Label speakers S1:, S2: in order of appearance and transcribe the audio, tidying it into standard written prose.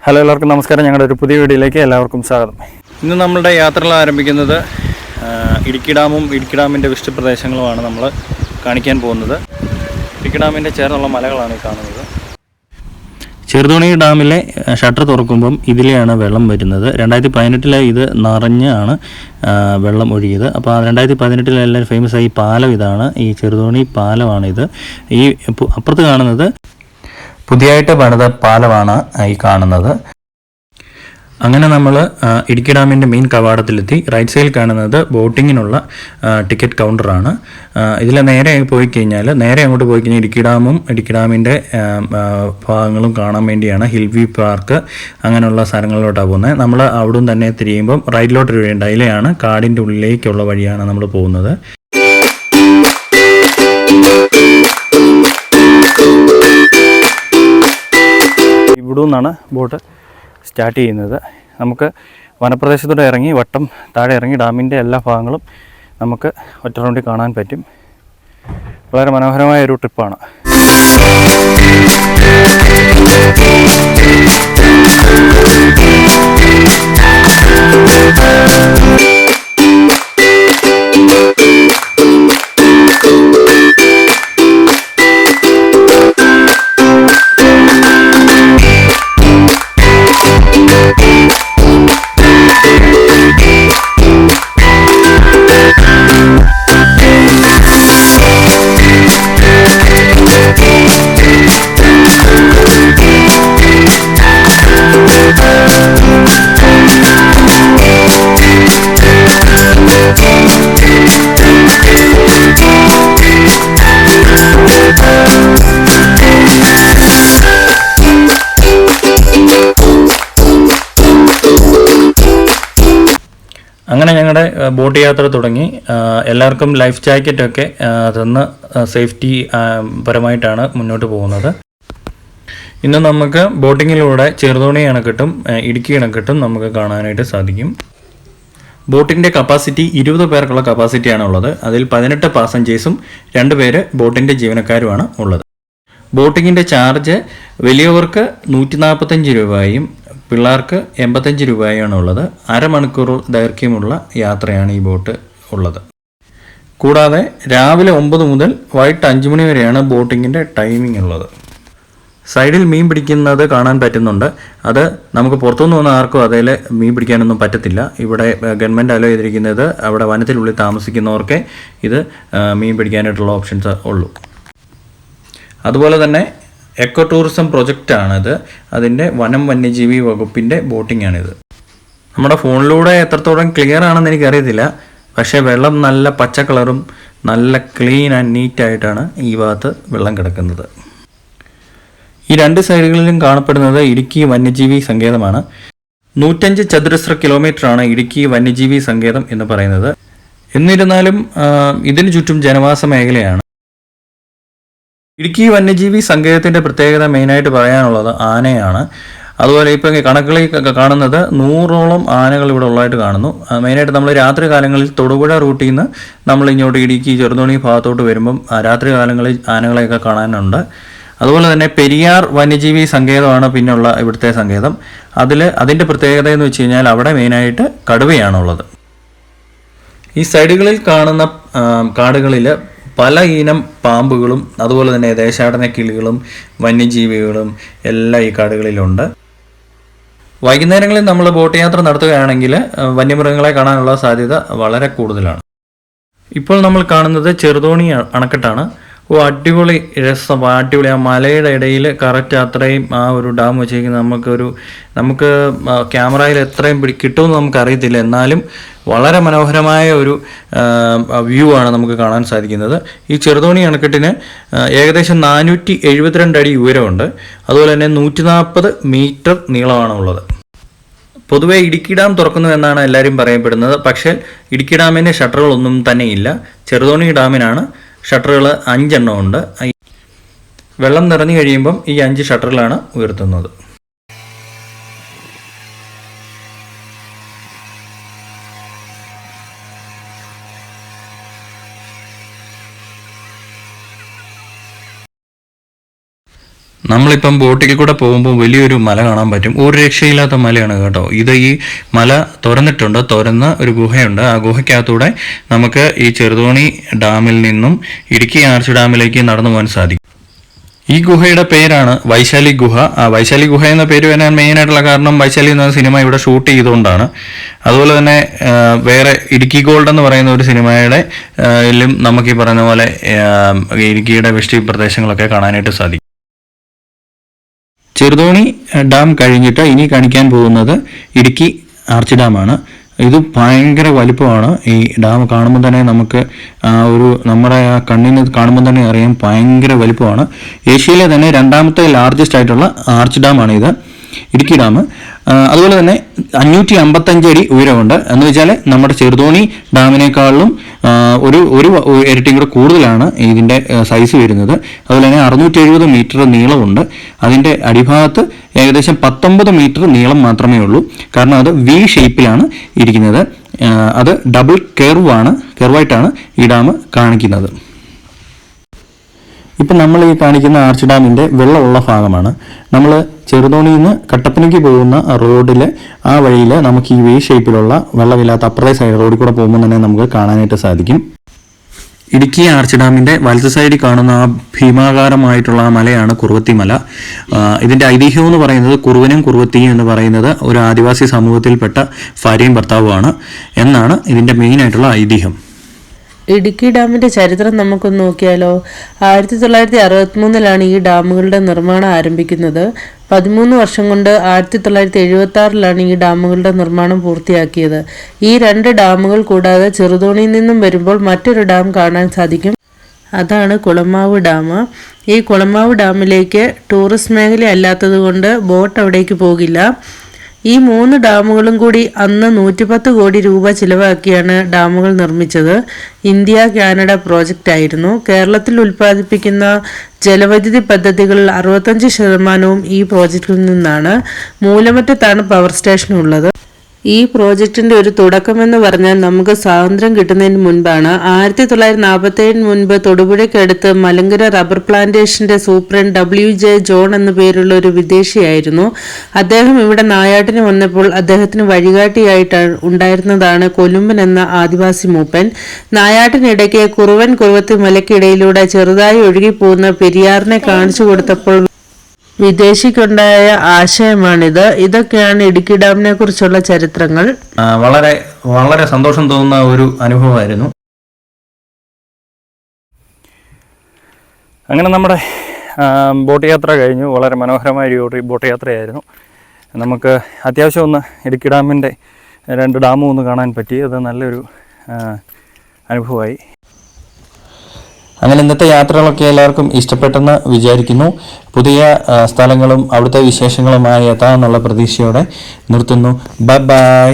S1: Hello, എല്ലാവർക്കും നമസ്കാരം. ഞങ്ങളുടെ ഒരു പുതിയ വീഡിയോയിലേക്ക് എല്ലാവർക്കും സ്വാഗതം. ഇന്ന് നമ്മളുടെ യാത്രകൾ ആരംഭിക്കുന്നത് ഇടുക്കി ഡാമും ഇടുക്കി ഡാമിൻ്റെ വിശിഷ്ട പ്രദേശങ്ങളുമാണ് നമ്മൾ കാണിക്കാൻ പോകുന്നത്. ഇടുക്കി ഡാമിൻ്റെ ചേർന്നുള്ള മലകളാണ് ഈ കാണുന്നത്. ചെറുതോണി ഡാമിലെ ഷട്ടർ തുറക്കുമ്പം ഇതിലെയാണ് വെള്ളം വരുന്നത്. 2018 ഇത് നിറഞ്ഞാണ് വെള്ളം ഒഴുകിയത്. അപ്പോൾ 2018 എല്ലാവരും ഫേമസ് ആയി പാലം ഇതാണ്, ഈ ചെറുതോണി പാലമാണിത്. ഈ അപ്പുറത്ത് കാണുന്നത് പുതിയതായിട്ട് പണിത പാലമാണ് ഈ കാണുന്നത്. അങ്ങനെ നമ്മൾ ഇടുക്കി ഡാമിൻ്റെ മെയിൻ കവാടത്തിലെത്തി. റൈറ്റ് സൈഡിൽ കാണുന്നത് ബോട്ടിങ്ങിനുള്ള ടിക്കറ്റ് കൗണ്ടറാണ്. ഇതിൽ നേരെ പോയി കഴിഞ്ഞാൽ അങ്ങോട്ട് പോയി കഴിഞ്ഞാൽ ഇടുക്കി ഡാമും ഇടുക്കി ഡാമിൻ്റെ ഭാഗങ്ങളും കാണാൻ വേണ്ടിയാണ്. ഹിൽ വ്യൂ പാർക്ക് അങ്ങനെയുള്ള സ്ഥലങ്ങളിലോട്ടാണ് പോകുന്നത്. നമ്മൾ അവിടെ തന്നെ തിരിയുമ്പം റൈറ്റിലോട്ട് വഴിയുണ്ട്. അതിലെയാണ് കാടിൻ്റെ ഉള്ളിലേക്കുള്ള വഴിയാണ് നമ്മൾ പോകുന്നത്. ഇവിടെ നിന്നാണ് ബോട്ട് സ്റ്റാർട്ട് ചെയ്യുന്നത്. നമുക്ക് വനപ്രദേശത്തൂടെ ഇറങ്ങി വട്ടം താഴെ ഇറങ്ങി ഡാമിൻ്റെ എല്ലാ ഭാഗങ്ങളും നമുക്ക് ഒറ്റ റൗണ്ടിൽ കാണാൻ പറ്റും. വളരെ മനോഹരമായ ഒരു ട്രിപ്പാണ്. അങ്ങനെ ഞങ്ങളുടെ ബോട്ട് യാത്ര തുടങ്ങി. എല്ലാവർക്കും ലൈഫ് ജാക്കറ്റൊക്കെ തന്ന് സേഫ്റ്റി പരമായിട്ടാണ് മുന്നോട്ട് പോകുന്നത്. ഇന്ന് നമുക്ക് ബോട്ടിങ്ങിലൂടെ ചെറുതോണി അണക്കെട്ടും ഇടുക്കി അണക്കെട്ടും നമുക്ക് കാണാനായിട്ട് സാധിക്കും. ബോട്ടിൻ്റെ കപ്പാസിറ്റി 20 പേർക്കുള്ള കപ്പാസിറ്റിയാണ് ഉള്ളത്. അതിൽ 18 പാസഞ്ചേഴ്സും 2 പേര് ബോട്ടിൻ്റെ ജീവനക്കാരുമാണ് ഉള്ളത്. ബോട്ടിങ്ങിൻ്റെ ചാർജ് വലിയവർക്ക് 145 രൂപയും പിള്ളേർക്ക് 85 രൂപയാണ് ഉള്ളത്. അരമണിക്കൂർ ദൈർഘ്യമുള്ള യാത്രയാണ് ഈ ബോട്ട് ഉള്ളത്. കൂടാതെ രാവിലെ 9 മുതൽ വൈകിട്ട് 5 മണി വരെയാണ് ബോട്ടിങ്ങിൻ്റെ ടൈമിംഗ് ഉള്ളത്. സൈഡിൽ മീൻ പിടിക്കുന്നത് കാണാൻ പറ്റുന്നുണ്ട്. അത് നമുക്ക് പുറത്തുനിന്ന് വന്ന ആർക്കും അതിൽ മീൻ പിടിക്കാനൊന്നും പറ്റത്തില്ല. ഇവിടെ ഗവൺമെൻറ് അലോ ചെയ്തിരിക്കുന്നത് അവിടെ വനത്തിനുള്ളിൽ താമസിക്കുന്നവർക്കേ ഇത് മീൻ പിടിക്കാനായിട്ടുള്ള ഓപ്ഷൻസ് ഉള്ളൂ. അതുപോലെ തന്നെ എക്കോ ടൂറിസം പ്രൊജക്റ്റാണിത്. അതിൻ്റെ വനം വന്യജീവി വകുപ്പിൻ്റെ ബോട്ടിങ്ങാണിത്. നമ്മുടെ ഫോണിലൂടെ എത്രത്തോളം ക്ലിയർ ആണെന്ന് എനിക്കറിയത്തില്ല. പക്ഷേ വെള്ളം നല്ല പച്ച കളറും നല്ല ക്ലീൻ ആൻഡ് നീറ്റായിട്ടാണ് ഈ ഭാഗത്ത് വെള്ളം കിടക്കുന്നത്. ഈ 2 സൈഡുകളിലും കാണപ്പെടുന്നത് ഇടുക്കി വന്യജീവി സങ്കേതമാണ്. 105 ചതുരശ്ര കിലോമീറ്ററാണ് ഇടുക്കി വന്യജീവി സങ്കേതം എന്ന് പറയുന്നത്. എന്നിരുന്നാലും ഇതിനു ചുറ്റും ജനവാസ മേഖലയാണ്. ഇടുക്കി വന്യജീവി സങ്കേതത്തിൻ്റെ പ്രത്യേകത മെയിനായിട്ട് പറയാനുള്ളത് ആനയാണ്. അതുപോലെ ഇപ്പോൾ കണക്കുകളിൽ കാണുന്നത് 100ഓളം ആനകൾ ഇവിടെ ഉള്ളതായിട്ട് കാണുന്നു. മെയിനായിട്ട് നമ്മൾ രാത്രി കാലങ്ങളിൽ തൊടുപുഴ റൂട്ടിൽ നിന്ന് നമ്മൾ ഇങ്ങോട്ട് ഇടുക്കി ചെറുതോണി ഭാഗത്തോട്ട് വരുമ്പം രാത്രി കാലങ്ങളിൽ ആനകളെയൊക്കെ കാണാനുണ്ട്. അതുപോലെ തന്നെ പെരിയാർ വന്യജീവി സങ്കേതമാണ് പിന്നെയുള്ള ഇവിടുത്തെ സങ്കേതം. അതിൻ്റെ പ്രത്യേകത എന്ന് വെച്ച് കഴിഞ്ഞാൽ അവിടെ മെയിനായിട്ട് കടുവയാണുള്ളത്. ഈ സൈഡുകളിൽ കാണുന്ന കാടുകളിൽ പല ഇനം പാമ്പുകളും അതുപോലെ തന്നെ ദേശാടന കിളികളും വന്യജീവികളും എല്ലാം ഈ കാടുകളിലുണ്ട്. വൈകുന്നേരങ്ങളിൽ നമ്മൾ ബോട്ട് യാത്ര നടത്തുകയാണെങ്കിൽ വന്യമൃഗങ്ങളെ കാണാനുള്ള സാധ്യത വളരെ കൂടുതലാണ്. ഇപ്പോൾ നമ്മൾ കാണുന്നത് ചെറുതോണി അണക്കെട്ടാണ്. അടിപൊളി രസം, അടിപൊളി. ആ മലയുടെ ഇടയിൽ കറക്റ്റ് അത്രയും ആ ഒരു ഡാം വെച്ചിരിക്കുന്നത് നമുക്ക് ക്യാമറയിൽ എത്രയും കിട്ടുമെന്ന് നമുക്കറിയത്തില്ല. എന്നാലും വളരെ മനോഹരമായ ഒരു വ്യൂ ആണ് നമുക്ക് കാണാൻ സാധിക്കുന്നത്. ഈ ചെറുതോണി അണക്കെട്ടിന് ഏകദേശം 472 അടി ഉയരമുണ്ട്. അതുപോലെ തന്നെ 140 മീറ്റർ നീളമാണ് ഉള്ളത്. പൊതുവേ ഇടുക്കി ഡാം തുറക്കുന്നു എന്നാണ് എല്ലാവരും പറയപ്പെടുന്നത്. പക്ഷേ ഇടുക്കി ഡാമിന് ഷട്ടറുകളൊന്നും തന്നെ ഇല്ല. ചെറുതോണി ഡാമിനാണ് ഷട്ടറുകൾ 5 എണ്ണം ഉണ്ട്. വെള്ളം നിറഞ്ഞു കഴിയുമ്പം ഈ 5 ഷട്ടറുകളാണ് ഉയർത്തുന്നത്. നമ്മളിപ്പം ബോട്ടിൽ കൂടെ പോകുമ്പോൾ വലിയൊരു മല കാണാൻ പറ്റും. ഒരു രക്ഷയില്ലാത്ത മലയാണ് കേട്ടോ ഇത്. ഈ മല തുറന്നിട്ടുണ്ട്, തുറന്ന ഒരു ഗുഹയുണ്ട്. ആ ഗുഹയ്ക്കകത്തൂടെ നമുക്ക് ഈ ചെറുതോണി ഡാമിൽ നിന്നും ഇടുക്കി ആർച്ച് ഡാമിലേക്ക് നടന്നു പോകാൻ സാധിക്കും. ഈ ഗുഹയുടെ പേരാണ് വൈശാലി ഗുഹ. വൈശാലി ഗുഹ എന്ന പേര് വരാൻ മെയിനായിട്ടുള്ള കാരണം വൈശാലി എന്ന സിനിമ ഇവിടെ ഷൂട്ട് ചെയ്തുകൊണ്ടാണ്. അതുപോലെ തന്നെ വേറെ ഇടുക്കി ഗോൾഡ് എന്ന് പറയുന്ന ഒരു സിനിമയുടെ ലും നമുക്ക് ഈ പറയുന്ന പോലെ ഇടുക്കിയുടെ വൃഷ്ടി പ്രദേശങ്ങളൊക്കെ കാണാനായിട്ട് സാധിക്കും. ചെറുതോണി ഡാം കഴിഞ്ഞിട്ട് ഇനി കാണിക്കാൻ പോകുന്നത് ഇടുക്കി ആർച്ച് ഡാമാണ്. ഇത് ഭയങ്കര വലിപ്പമാണ്. ഈ ഡാം കാണുമ്പോൾ തന്നെ നമുക്ക് നമ്മുടെ കണ്ണിന് കാണുമ്പോൾ തന്നെ അറിയാം ഭയങ്കര വലിപ്പമാണ്. ഏഷ്യയിലെ തന്നെ രണ്ടാമത്തെ ലാർജസ്റ്റ് ആയിട്ടുള്ള ആർച്ച് ഡാമാണ് ഇത്, ഇടുക്കി ഡാം. അതുപോലെ തന്നെ 555 അടി ഉയരമുണ്ട്. എന്ന് വെച്ചാൽ നമ്മുടെ ചെറുതോണി ഡാമിനേക്കാളും ഒരു ഇരട്ടിയും കൂടെ കൂടുതലാണ് ഇതിൻ്റെ സൈസ് വരുന്നത്. അതുപോലെ തന്നെ 670 മീറ്റർ നീളമുണ്ട്. അതിൻ്റെ അടിഭാഗത്ത് ഏകദേശം 19 മീറ്റർ നീളം മാത്രമേ ഉള്ളൂ. കാരണം അത് വി ഷേപ്പിലാണ് ഇരിക്കുന്നത്. അത് ഡബിൾ കെർവായിട്ടാണ് ഈ ഡാം കാണിക്കുന്നത്. ഇപ്പം നമ്മൾ ഈ കാണിക്കുന്ന ആർച്ച് ഡാമിൻ്റെ വെള്ളമുള്ള ഭാഗമാണ്. നമ്മൾ ചെറുതോണിയിൽ നിന്ന് കട്ടപ്പനയ്ക്ക് പോകുന്ന റോഡിൽ ആ വഴിയിൽ നമുക്ക് ഈ വി ഷേപ്പിലുള്ള വെള്ളമില്ലാത്ത അപ്പുറത്തെ സൈഡ് റോഡിൽ കൂടെ പോകുമ്പോൾ തന്നെ നമുക്ക് കാണാനായിട്ട് സാധിക്കും. ഇടുക്കി ആർച്ച് ഡാമിൻ്റെ വലത്ത് സൈഡിൽ കാണുന്ന ആ ഭീമാകാരമായിട്ടുള്ള ആ മലയാണ് കുറുവത്തി മല. ഇതിൻ്റെ ഐതിഹ്യം എന്ന് പറയുന്നത് കുറുവനും കുറുവത്തിയും എന്ന് പറയുന്നത് ഒരു ആദിവാസി സമൂഹത്തിൽപ്പെട്ട ഭാര്യയും ഭർത്താവുമാണ് എന്നാണ് ഇതിൻ്റെ മെയിനായിട്ടുള്ള ഐതിഹ്യം.
S2: ഇടുക്കി ഡാമിൻ്റെ ചരിത്രം നമുക്കൊന്ന് നോക്കിയാലോ. 1963 ഈ ഡാമുകളുടെ നിർമ്മാണം ആരംഭിക്കുന്നത്. 13 വർഷം കൊണ്ട് 1976 ഈ ഡാമുകളുടെ നിർമ്മാണം പൂർത്തിയാക്കിയത്. ഈ 2 ഡാമുകൾ കൂടാതെ ചെറുതോണിയിൽ നിന്നും വരുമ്പോൾ മറ്റൊരു ഡാം കാണാൻ സാധിക്കും. അതാണ് കുളമാവ് ഡാം. ഈ കുളമാവ് ഡാമിലേക്ക് ടൂറിസ്റ്റ് മേഖല അല്ലാത്തത് കൊണ്ട് ബോട്ട് അവിടേക്ക് പോകില്ല. ഈ 3 ഡാമുകളും കൂടി അന്ന് 110 കോടി രൂപ ചിലവാക്കിയാണ് ഡാമുകൾ നിർമ്മിച്ചത്. ഇന്ത്യ കാനഡ പ്രോജക്റ്റ് ആയിരുന്നു. കേരളത്തിൽ ഉൽപ്പാദിപ്പിക്കുന്ന ജലവൈദ്യുതി പദ്ധതികളിൽ 65% ഈ പ്രോജക്റ്റിൽ നിന്നാണ്. മൂലമറ്റത്താണ് പവർ സ്റ്റേഷൻ ഉള്ളത്. ഈ പ്രോജക്റ്റിന്റെ ഒരു തുടക്കമെന്ന് പറഞ്ഞാൽ നമുക്ക് സ്വാതന്ത്ര്യം കിട്ടുന്നതിന് മുൻപാണ്. 1947 മുൻപ് തൊടുപുഴയ്ക്കടുത്ത് മലങ്കര റബ്ബർ പ്ലാന്റേഷന്റെ സൂപ്രണ്ട് WJ ജോൺ എന്നു പേരുള്ള ഒരു വിദേശിയായിരുന്നു. അദ്ദേഹം ഇവിടെ നായാട്ടിന് വന്നപ്പോൾ അദ്ദേഹത്തിന് വഴികാട്ടിയായിട്ട് ഉണ്ടായിരുന്നതാണ് കൊലുമ്പൻ എന്ന ആദിവാസി മൂപ്പൻ. നായാട്ടിനിടയ്ക്ക് കുറുവൻ കുറുവത്തി മലയ്ക്കിടയിലൂടെ ചെറുതായി ഒഴുകിപ്പോകുന്ന പെരിയാറിനെ കാണിച്ചു കൊടുത്തപ്പോൾ വിദേശിക്കുണ്ടായ ആശയമാണിത്. ഇതൊക്കെയാണ് ഇടുക്കി ഡാമിനെ കുറിച്ചുള്ള ചരിത്രങ്ങൾ.
S1: വളരെ വളരെ സന്തോഷം തോന്നുന്ന ഒരു അനുഭവമായിരുന്നു. അങ്ങനെ നമ്മുടെ ബോട്ട് യാത്ര കഴിഞ്ഞു. വളരെ മനോഹരമായ ഒരു ബോട്ട് യാത്രയായിരുന്നു. നമുക്ക് അത്യാവശ്യം ഒന്ന് ഇടുക്കി ഡാമിൻ്റെ 2 ഡാമും ഒന്ന് കാണാൻ പറ്റി. അത് നല്ലൊരു അനുഭവമായി. അങ്ങനെ ഇന്നത്തെ യാത്രകളൊക്കെ എല്ലാവർക്കും ഇഷ്ടപ്പെട്ടെന്ന് വിചാരിക്കുന്നു. പുതിയ സ്ഥലങ്ങളും അവിടുത്തെ വിശേഷങ്ങളുമായി എത്താമെന്നുള്ള പ്രതീക്ഷയോടെ നിർത്തുന്നു. Bye bye.